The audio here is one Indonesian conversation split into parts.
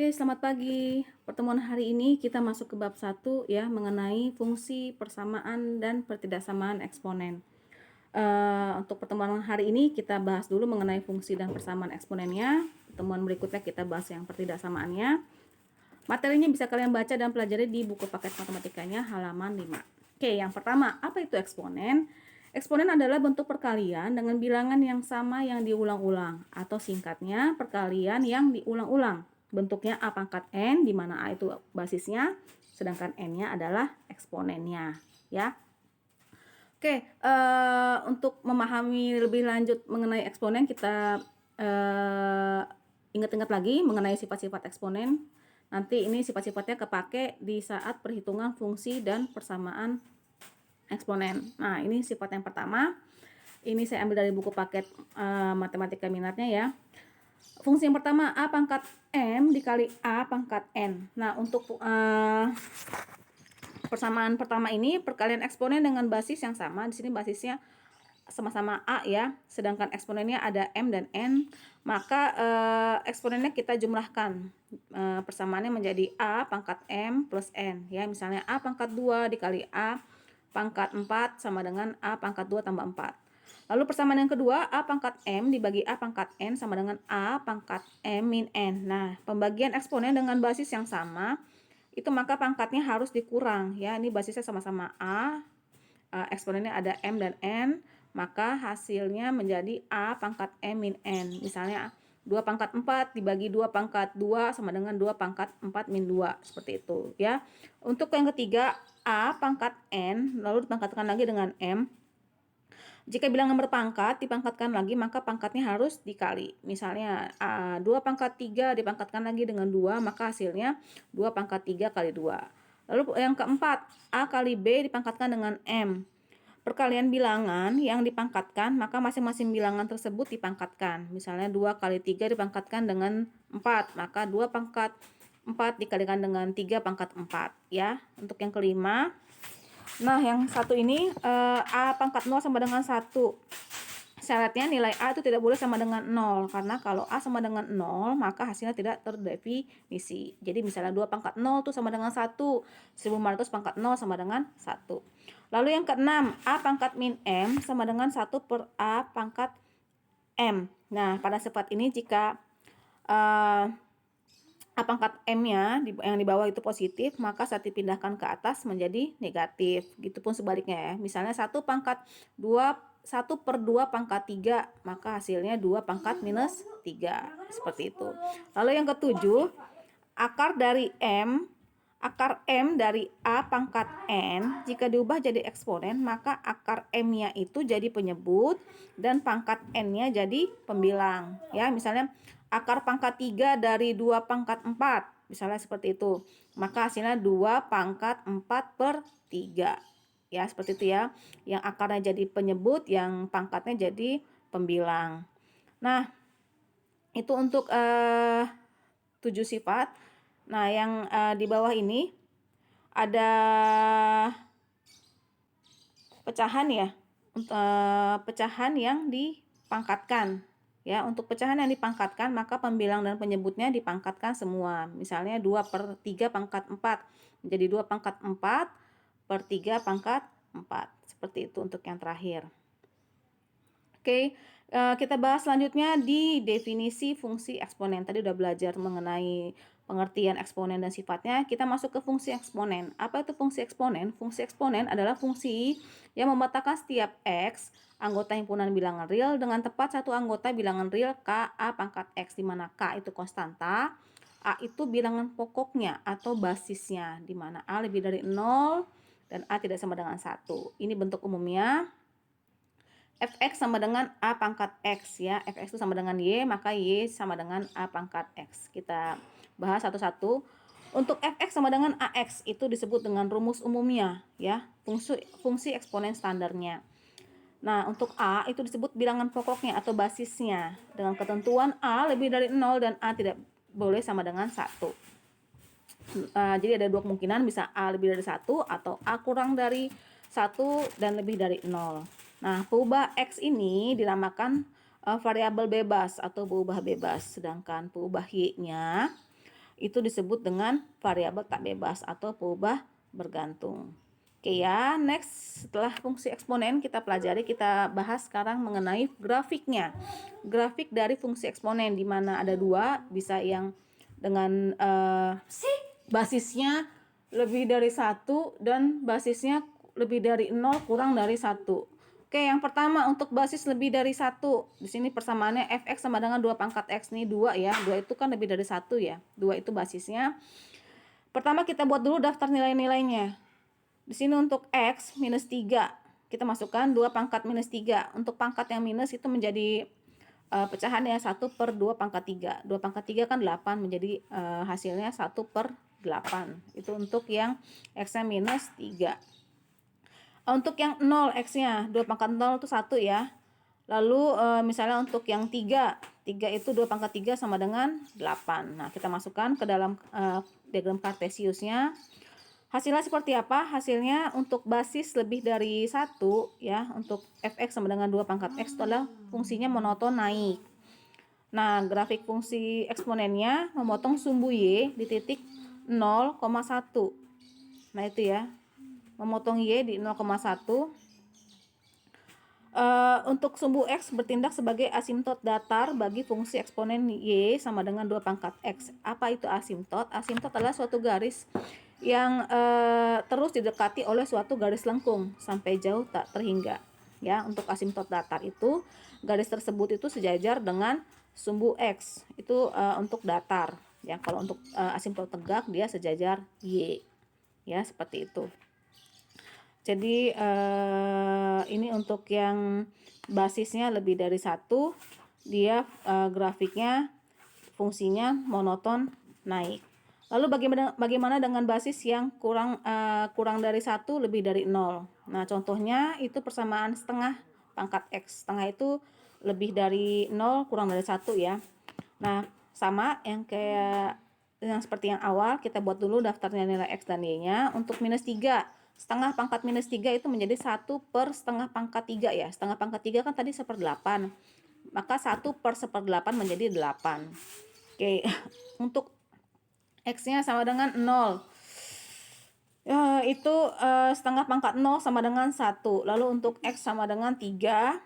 Oke, selamat pagi. Pertemuan hari ini kita masuk ke bab 1 ya, mengenai fungsi persamaan dan pertidaksamaan eksponen. Untuk pertemuan hari ini kita bahas dulu mengenai fungsi dan persamaan eksponennya. Pertemuan berikutnya kita bahas yang pertidaksamaannya. Materinya bisa kalian baca dan pelajari di buku paket matematikanya halaman 5. Oke, yang pertama, apa itu eksponen? Eksponen adalah bentuk perkalian dengan bilangan yang sama yang diulang-ulang, atau singkatnya perkalian yang diulang-ulang. Bentuknya A pangkat N, di mana A itu basisnya, sedangkan N-nya adalah eksponennya. Ya. Oke, untuk memahami lebih lanjut mengenai eksponen, kita ingat-ingat lagi mengenai sifat-sifat eksponen. Nanti ini sifat-sifatnya kepake di saat perhitungan fungsi dan persamaan eksponen. Nah, ini sifat yang pertama. Ini saya ambil dari buku paket matematika minatnya ya. Fungsi yang pertama, A pangkat M dikali A pangkat N. Nah, untuk persamaan pertama ini, perkalian eksponen dengan basis yang sama. Di sini basisnya sama-sama A ya, sedangkan eksponennya ada M dan N, maka eksponennya kita jumlahkan. Persamaannya menjadi A pangkat M plus N ya. Misalnya A pangkat 2 dikali A pangkat 4 sama dengan A pangkat 2 tambah 4. Lalu persamaan yang kedua, A pangkat M dibagi A pangkat N sama dengan A pangkat M min N. Nah, pembagian eksponen dengan basis yang sama, itu maka pangkatnya harus dikurang ya. Ini basisnya sama-sama A, eksponennya ada M dan N, maka hasilnya menjadi A pangkat M min N. Misalnya 2 pangkat 4 dibagi 2 pangkat 2 sama dengan 2 pangkat 4 min 2. Seperti itu ya. Untuk yang ketiga, A pangkat N lalu dipangkatkan lagi dengan M. Jika bilangan berpangkat dipangkatkan lagi, maka pangkatnya harus dikali. Misalnya 2 pangkat 3 dipangkatkan lagi dengan 2, maka hasilnya 2 pangkat 3 kali 2. Lalu yang keempat, A kali B dipangkatkan dengan M. Perkalian bilangan yang dipangkatkan, maka masing-masing bilangan tersebut dipangkatkan. Misalnya 2 kali 3 dipangkatkan dengan 4, maka 2 pangkat 4 dikalikan dengan 3 pangkat 4 ya. Untuk yang kelima, nah yang satu ini A pangkat 0 sama dengan 1. Syaratnya nilai A itu tidak boleh sama dengan 0, karena kalau A sama dengan 0 maka hasilnya tidak terdefinisi. Jadi misalnya 2 pangkat 0 itu sama dengan 1, 1500 pangkat 0 sama dengan 1. Lalu yang keenam, A pangkat min M sama dengan 1 per A pangkat M. Nah, pada sifat ini jika A pangkat M-nya yang di bawah itu positif, maka saat dipindahkan ke atas menjadi negatif. Gitupun sebaliknya ya. Misalnya 1 pangkat 2, 1 per 2 pangkat 3, maka hasilnya 2 pangkat minus 3. Seperti itu. Lalu yang ketujuh, akar M dari A pangkat N, jika diubah jadi eksponen, maka akar M-nya itu jadi penyebut dan pangkat N-nya jadi pembilang. Ya, misalnya akar pangkat 3 dari 2 pangkat 4, misalnya seperti itu. Maka hasilnya 2 pangkat 4 per 3. Ya, seperti itu ya. Yang akarnya jadi penyebut, yang pangkatnya jadi pembilang. Nah, itu untuk 7 sifat. Nah, yang di bawah ini ada pecahan ya, pecahan yang dipangkatkan. Ya, untuk pecahan yang dipangkatkan, maka pembilang dan penyebutnya dipangkatkan semua. Misalnya 2 per 3 pangkat 4 menjadi 2 pangkat 4 per 3 pangkat 4. Seperti itu untuk yang terakhir. Oke, kita bahas selanjutnya di definisi fungsi eksponen. Tadi udah belajar mengenai pengertian eksponen dan sifatnya. Kita masuk ke fungsi eksponen. Apa itu fungsi eksponen? Fungsi eksponen adalah fungsi yang memetakan setiap X anggota himpunan bilangan real dengan tepat satu anggota bilangan real K A pangkat X, di mana K itu konstanta, A itu bilangan pokoknya atau basisnya, di mana A lebih dari 0 dan A tidak sama dengan 1. Ini bentuk umumnya. Fx sama dengan A pangkat X ya. Fx itu sama dengan Y, maka Y sama dengan A pangkat X. Kita bahas satu-satu. Untuk Fx sama dengan Ax itu disebut dengan rumus umumnya ya. Fungsi eksponen standarnya. Nah, untuk A itu disebut bilangan pokoknya atau basisnya. Dengan ketentuan A lebih dari 0 dan A tidak boleh sama dengan 1. Jadi ada dua kemungkinan, bisa A lebih dari 1 atau A kurang dari 1 dan lebih dari 0. Nah, peubah X ini dinamakan variabel bebas atau peubah bebas. Sedangkan peubah Y-nya itu disebut dengan variabel tak bebas atau peubah bergantung. Oke ya, next setelah fungsi eksponen kita pelajari, kita bahas sekarang mengenai grafiknya. Grafik dari fungsi eksponen di mana ada dua, bisa yang dengan basisnya lebih dari 1 dan basisnya lebih dari 0 kurang dari 1. Oke, yang pertama untuk basis lebih dari 1. Di sini persamaannya fx sama dengan 2 pangkat x nih, 2 ya. 2 itu kan lebih dari 1 ya. 2 itu basisnya. Pertama kita buat dulu daftar nilai-nilainya. Di sini untuk x minus 3, kita masukkan 2 pangkat minus 3. Untuk pangkat yang minus itu menjadi pecahan ya 1 per 2 pangkat 3. 2 pangkat 3 kan 8, menjadi hasilnya 1 per 8. Itu untuk yang x-nya minus 3. Untuk yang 0 x-nya, 2 pangkat 0 itu 1 ya. Lalu misalnya untuk yang 3 itu 2 pangkat 3 sama dengan 8. Nah, kita masukkan ke dalam diagram Kartesiusnya. Hasilnya seperti apa? Hasilnya untuk basis lebih dari 1 ya, untuk fx sama dengan 2 pangkat x itu adalah fungsinya monoton naik. Nah, grafik fungsi eksponennya memotong sumbu y di titik 0,1. Nah, itu ya. Memotong y di 0,1. Untuk sumbu x bertindak sebagai asimtot datar bagi fungsi eksponen y sama dengan 2 pangkat x. Apa itu asimtot? Asimtot adalah suatu garis yang terus didekati oleh suatu garis lengkung sampai jauh tak terhingga. Ya, untuk asimtot datar itu garis tersebut itu sejajar dengan sumbu x. Itu untuk datar. Ya, kalau untuk asimtot tegak dia sejajar y. Ya, seperti itu. Jadi ini untuk yang basisnya lebih dari 1, dia grafiknya fungsinya monoton naik. Lalu bagaimana dengan basis yang kurang dari 1 lebih dari 0? Nah, contohnya itu persamaan setengah pangkat x. Setengah itu lebih dari 0 kurang dari 1 ya. Nah, sama yang kayak yang seperti yang awal, kita buat dulu daftarnya nilai x dan y-nya. Untuk minus 3, setengah pangkat minus 3 itu menjadi 1 per setengah pangkat 3 ya. Setengah pangkat 3 kan tadi 1/8. Maka 1 per 1/8 menjadi 8. Oke, untuk x-nya sama dengan 0. Itu setengah pangkat 0 sama dengan 1. Lalu untuk x sama dengan 3.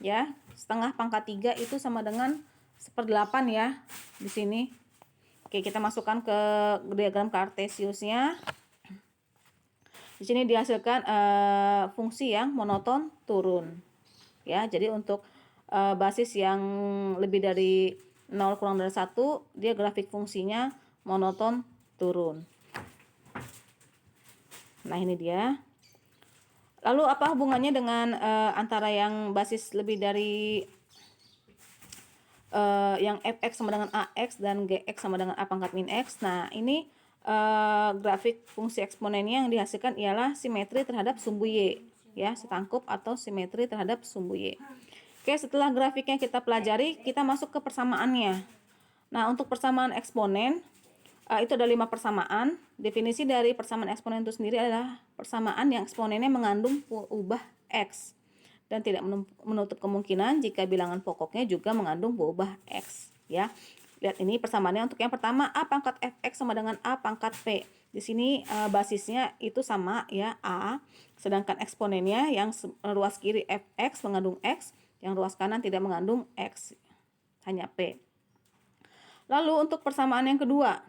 Ya, setengah pangkat 3 itu sama dengan 1/8 ya di sini. Oke, kita masukkan ke diagram Kartesiusnya. Di sini dihasilkan fungsi yang monoton turun. Ya, jadi untuk basis yang lebih dari 0 kurang dari 1, dia grafik fungsinya monoton turun. Nah, ini dia. Lalu apa hubungannya dengan antara yang basis lebih dari yang fx sama dengan ax dan gx sama dengan a pangkat min x? Nah, ini grafik fungsi eksponennya yang dihasilkan ialah simetri terhadap sumbu y, ya, setangkup atau simetri terhadap sumbu y. Oke, setelah grafiknya kita pelajari, kita masuk ke persamaannya. Nah, untuk persamaan eksponen itu ada 5 persamaan. Definisi dari persamaan eksponen itu sendiri adalah persamaan yang eksponennya mengandung peubah x dan tidak menutup kemungkinan jika bilangan pokoknya juga mengandung peubah x, ya. Lihat ini persamaannya untuk yang pertama, a pangkat fx sama dengan a pangkat p. Di sini basisnya itu sama ya, a, sedangkan eksponennya yang ruas kiri fx mengandung x, yang ruas kanan tidak mengandung x, hanya p. Lalu untuk persamaan yang kedua,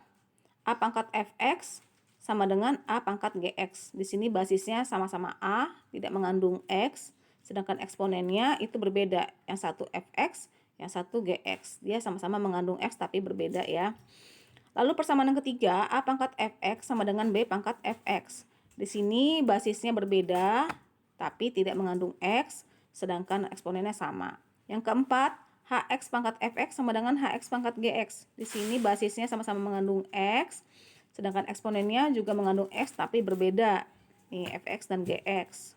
a pangkat fx sama dengan a pangkat gx. Di sini basisnya sama-sama a, tidak mengandung x, sedangkan eksponennya itu berbeda. Yang satu fx, yang satu gx. Dia sama-sama mengandung x tapi berbeda ya. Lalu persamaan yang ketiga, a pangkat fx sama dengan b pangkat fx. Di sini basisnya berbeda tapi tidak mengandung x, sedangkan eksponennya sama. Yang keempat, hx pangkat fx sama dengan hx pangkat gx. Di sini basisnya sama-sama mengandung x, sedangkan eksponennya juga mengandung x tapi berbeda. Nih, fx dan gx.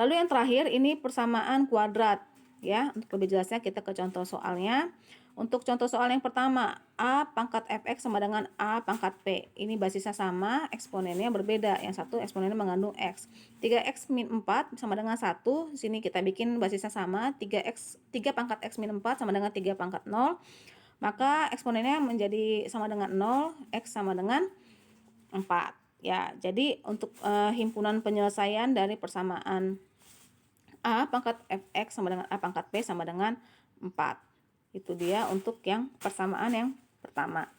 Lalu yang terakhir ini persamaan kuadrat. Ya, untuk lebih jelasnya kita ke contoh soalnya. Untuk contoh soal yang pertama, a pangkat fx sama dengan a pangkat p. Ini basisnya sama, eksponennya berbeda. Yang satu eksponennya mengandung x. 3x min 4 sama dengan 1. Di sini kita bikin basisnya sama, 3 pangkat x min 4 sama dengan 3 pangkat 0. maka eksponennya menjadi sama dengan 0, X sama dengan 4. Ya, jadi untuk himpunan penyelesaian dari persamaan A pangkat fx sama dengan A pangkat B sama dengan 4. Itu dia untuk yang persamaan yang pertama.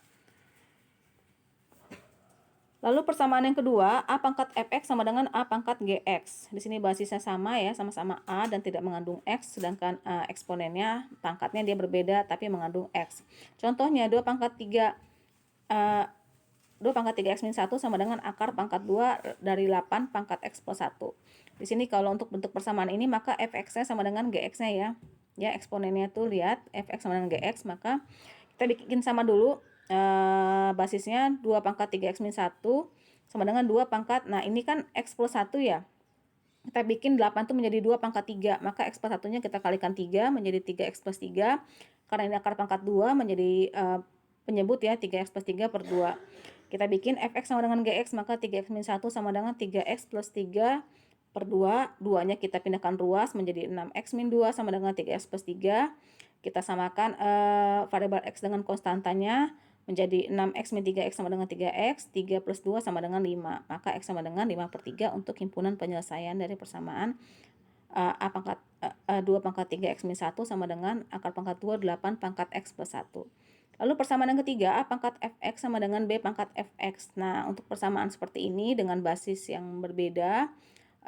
Lalu persamaan yang kedua, A pangkat fx sama dengan A pangkat gx. Di sini basisnya sama ya, sama-sama A dan tidak mengandung X, sedangkan eksponennya, pangkatnya dia berbeda tapi mengandung X. Contohnya 2 pangkat 3 2 pangkat 3x min 1 sama dengan akar pangkat 2 dari 8 pangkat x plus 1. Di sini kalau untuk bentuk persamaan ini maka fx-nya sama dengan gx-nya ya. Ya, eksponennya tuh lihat fx sama dengan gx, maka kita bikin sama dulu basisnya 2 pangkat 3x min 1 sama dengan 2 pangkat. Nah, ini kan x plus 1 ya. Kita bikin 8 itu menjadi 2 pangkat 3, maka x plus 1-nya kita kalikan 3 menjadi 3x plus 3. Karena ini akar pangkat 2 menjadi penyebut ya, 3x plus 3 per 2. Kita bikin fx sama dengan gx, maka 3x min 1 sama dengan 3x plus 3 per 2. 2-nya kita pindahkan ruas menjadi 6x min 2 sama dengan 3x plus 3. Kita samakan variabel x dengan konstantanya menjadi 6x min 3x sama dengan 3x, 3 plus 2 sama dengan 5. Maka x sama dengan 5 per 3 untuk himpunan penyelesaian dari persamaan A pangkat 2 pangkat 3x min 1 sama dengan akar pangkat 2 8 pangkat x plus 1. Lalu persamaan yang ketiga, A pangkat fx sama dengan B pangkat fx. Nah, untuk persamaan seperti ini dengan basis yang berbeda,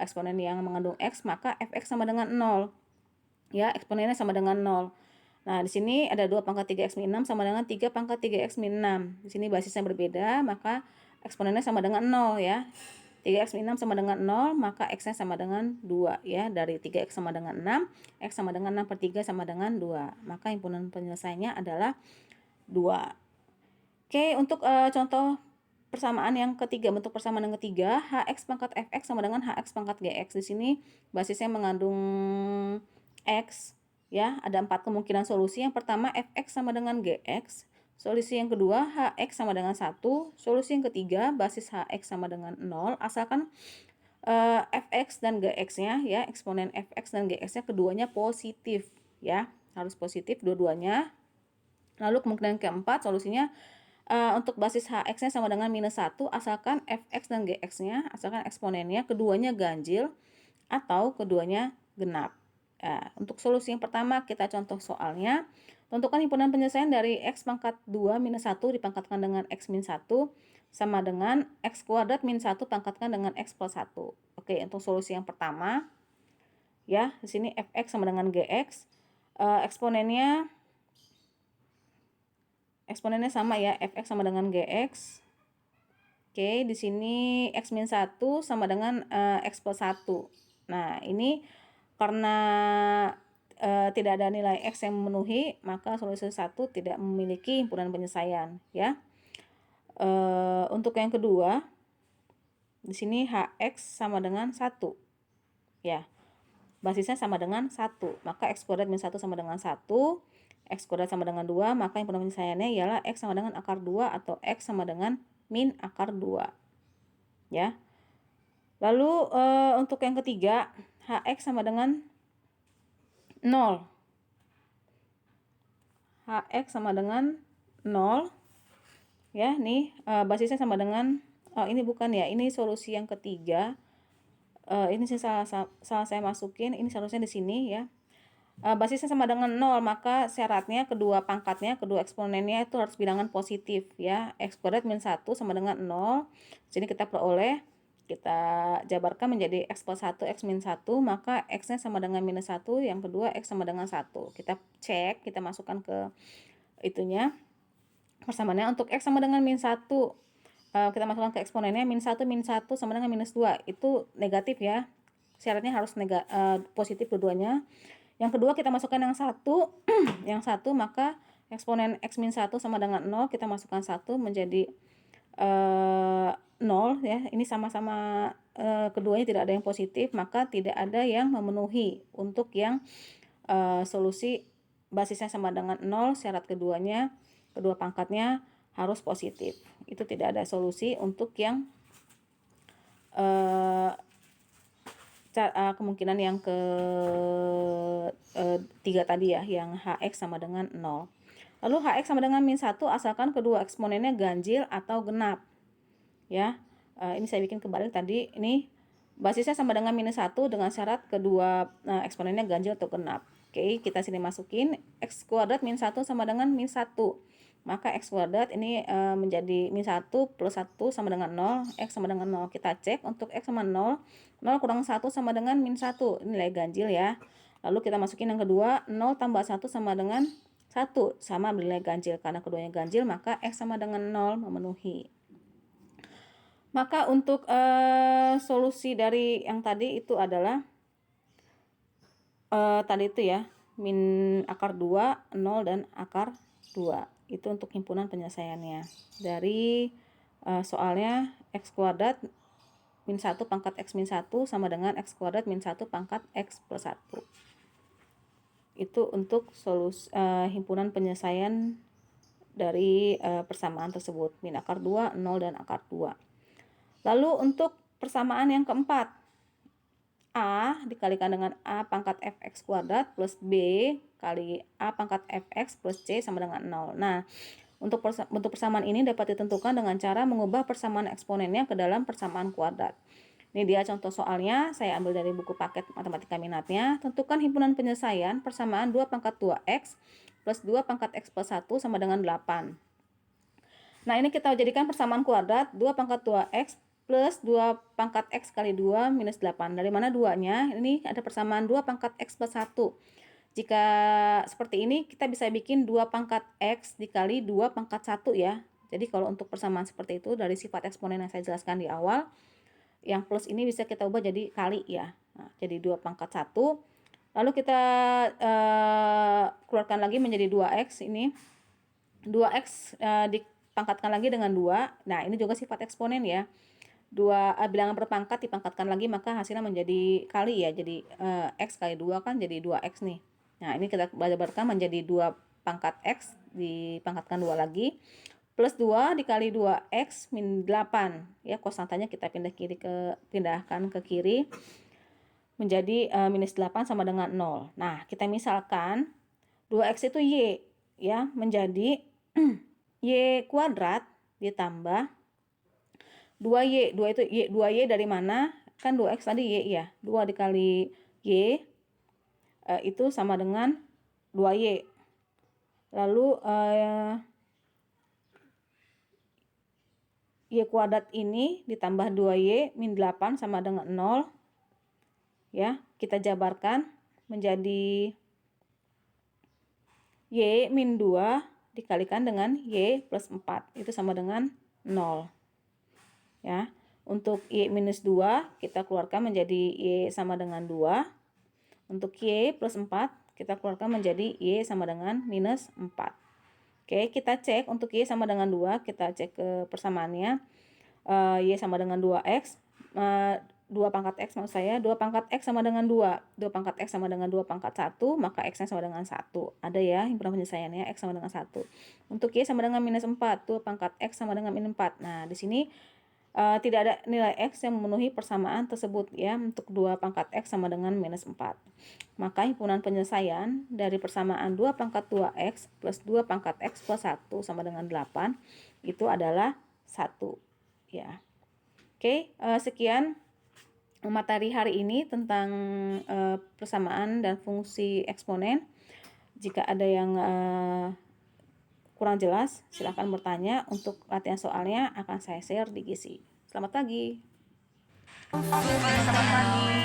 eksponen yang mengandung x, maka fx sama dengan 0. Ya, eksponennya sama dengan 0. Nah, di sini ada 2 pangkat 3x min 6 sama dengan 3 pangkat 3x min 6. Di sini basisnya berbeda, maka eksponennya sama dengan 0 ya. 3x min 6 sama dengan 0, maka x-nya sama dengan 2 ya. Dari 3x sama dengan 6, x sama dengan 6 per 3 sama dengan 2. Maka himpunan penyelesaiannya adalah 2. Oke, untuk contoh persamaan yang ketiga, bentuk persamaan yang ketiga, hx pangkat fx sama dengan hx pangkat gx. Di sini basisnya mengandung x ya. Ada 4 kemungkinan solusi. Yang pertama fx sama dengan gx. Solusi yang kedua hx sama dengan 1. Solusi yang ketiga basis hx sama dengan 0 asalkan fx dan gx-nya ya, eksponen fx dan gx-nya keduanya positif ya. Harus positif dua-duanya. Lalu kemungkinan keempat solusinya untuk basis hx-nya sama dengan minus 1 asalkan fx dan gx-nya, asalkan eksponennya keduanya ganjil atau keduanya genap. Untuk solusi yang pertama kita contoh soalnya. Tentukan himpunan penyelesaian dari x pangkat 2 minus 1 dipangkatkan dengan x min 1 sama dengan x kuadrat min 1 pangkatkan dengan x plus 1. Oke, untuk solusi yang pertama ya, di sini fx sama dengan gx. Eksponennya sama ya, fx sama dengan gx. Oke, di sini x min 1 sama dengan x plus 1. Nah, ini karena tidak ada nilai x yang memenuhi, maka solusi 1 tidak memiliki himpunan penyelesaian ya. Untuk yang kedua, di sini hx sama dengan 1 ya. Basisnya sama dengan 1, maka x kuadrat min 1 sama dengan 1. X kuadrat sama dengan 2, maka himpunan penyelesaiannya ialah x sama dengan akar 2 atau x sama dengan min akar 2 ya. Lalu untuk yang ketiga, hx sama dengan 0. hx sama dengan 0 ya. Nih basisnya sama dengan ini bukan ya, ini solusi yang ketiga. Ini salah saya masukin, ini seharusnya di sini ya. Basisnya sama dengan 0, maka syaratnya kedua pangkatnya, kedua eksponennya itu harus bilangan positif ya. X kuadrat min 1 sama dengan 0. Sini kita peroleh, kita jabarkan menjadi x plus 1, x min 1, maka x-nya sama dengan minus 1, yang kedua x sama dengan 1. Kita cek, kita masukkan ke itunya persamaannya. Untuk x sama dengan min 1, kita masukkan ke eksponennya, min 1 sama dengan minus 2. Itu negatif ya. Syaratnya harus positif keduanya. Yang kedua kita masukkan yang 1. Yang 1, maka eksponen x min 1 sama dengan 0, kita masukkan 1 menjadi 0 ya. Ini sama-sama keduanya tidak ada yang positif, maka tidak ada yang memenuhi untuk yang solusi basisnya sama dengan 0, syarat keduanya, kedua pangkatnya harus positif. Itu tidak ada solusi untuk yang kemungkinan yang ke 3 tadi ya, yang hx sama dengan 0. Lalu Hx sama dengan min 1 asalkan kedua eksponennya ganjil atau genap. Ya, ini saya bikin kebalik tadi. Ini basisnya sama dengan minus 1 dengan syarat kedua eksponennya ganjil atau genap. Oke, kita sini masukin x kuadrat min 1 sama dengan min 1. Maka x kuadrat ini menjadi min 1 plus 1 sama dengan 0, x sama dengan 0. Kita cek untuk x sama 0, 0 kurang 1 sama dengan min 1, ini nilai ganjil ya. Lalu kita masukin yang kedua, 0 tambah 1 sama dengan 1, sama nilai ganjil. Karena keduanya ganjil, maka x sama dengan 0 memenuhi. Maka untuk solusi dari yang tadi itu adalah tadi itu ya, min akar 2, 0, dan akar 2. Itu untuk himpunan penyelesaiannya. Dari soalnya x kuadrat min 1 pangkat x min 1 sama dengan x kuadrat min 1 pangkat x plus 1. Itu untuk solusi himpunan penyelesaian dari persamaan tersebut, min akar 2, 0, dan akar 2. Lalu untuk persamaan yang keempat, A dikalikan dengan A pangkat fx kuadrat plus B kali A pangkat fx plus C sama dengan 0. Nah, untuk persamaan ini dapat ditentukan dengan cara mengubah persamaan eksponennya ke dalam persamaan kuadrat. Ini dia contoh soalnya, saya ambil dari buku paket matematika minatnya. Tentukan himpunan penyelesaian persamaan 2 pangkat 2x plus 2 pangkat x plus 1 sama dengan 8. Nah, ini kita jadikan persamaan kuadrat 2 pangkat 2x plus 2 pangkat x kali 2 minus 8. Dari mana 2-nya? Ini ada persamaan 2 pangkat x plus 1. Jika seperti ini, kita bisa bikin 2 pangkat x dikali 2 pangkat 1 ya. Jadi kalau untuk persamaan seperti itu, dari sifat eksponen yang saya jelaskan di awal, yang plus ini bisa kita ubah jadi kali ya. Nah, jadi 2 pangkat 1. Lalu kita keluarkan lagi menjadi 2x ini. 2x dipangkatkan lagi dengan 2. Nah, ini juga sifat eksponen ya. Bilangan berpangkat dipangkatkan lagi, maka hasilnya menjadi kali ya. Jadi x kali 2 kan jadi 2x nih. Nah, ini kita jabarkan menjadi 2 pangkat x dipangkatkan 2 lagi. Plus 2 dikali 2x min 8. Ya, konstantanya kita pindahkan ke kiri. Menjadi minus 8 sama dengan 0. Nah, kita misalkan 2x itu y. Ya, menjadi y kuadrat ditambah 2y. 2 itu y, 2y dari mana? Kan 2x tadi y ya. 2 dikali y itu sama dengan 2y. Lalu y kuadrat ini ditambah 2y min 8 sama dengan 0. Ya, kita jabarkan menjadi y min 2 dikalikan dengan y plus 4. Itu sama dengan 0. Ya, untuk y minus 2 kita keluarkan menjadi y sama dengan 2. Untuk y plus 4 kita keluarkan menjadi y sama dengan minus 4. Oke, kita cek untuk y sama dengan 2, kita cek ke persamaannya. Y sama dengan 2x, 2 pangkat x maksud saya, 2 pangkat x sama dengan 2. 2 pangkat x sama dengan 2 pangkat 1, maka x-nya sama dengan 1. Ada ya himpunan penyelesaiannya, x sama dengan 1. Untuk y sama dengan minus 4, 2 pangkat x sama dengan minus 4. Nah, di sini tidak ada nilai x yang memenuhi persamaan tersebut ya, untuk 2 pangkat x sama dengan minus 4. Maka himpunan penyelesaian dari persamaan 2 pangkat 2x plus 2 pangkat x plus 1 sama dengan 8 itu adalah 1 ya. Oke, sekian materi hari ini tentang persamaan dan fungsi eksponen. Jika ada yang kurang jelas, silakan bertanya. Untuk latihan soalnya akan saya share di Gizi. Selamat pagi. Selamat pagi.